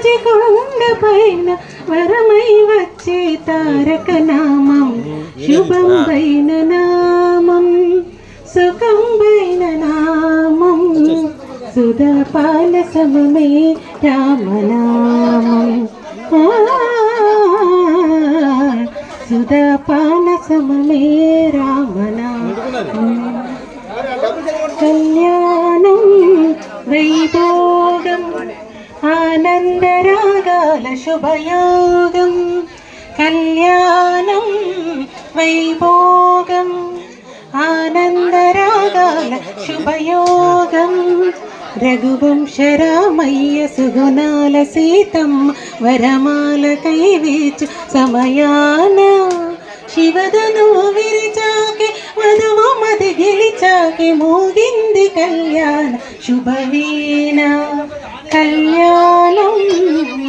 రాజకొండ పైన వరమై వచ్చే తారక నామం శుభం పైన నామం సుఖం పైన నామం సుధాపాల సమమే రామనామం సుధాపాల సమమే రామనామం కళ్యాణం వైభోగం ఆనందరాగాల శుభయోగం కళ్యాణం వైభోగం ఆనందరాగాల శుభయోగం రఘువంశరామయ్య సుగుణాల సీతమ్మ వరమాల కైవేచు సమయాన శివధను విరిచాకే వధువు మది గెలిచాకే మోగింది కళ్యాణ శుభవీణ కళ్యాణ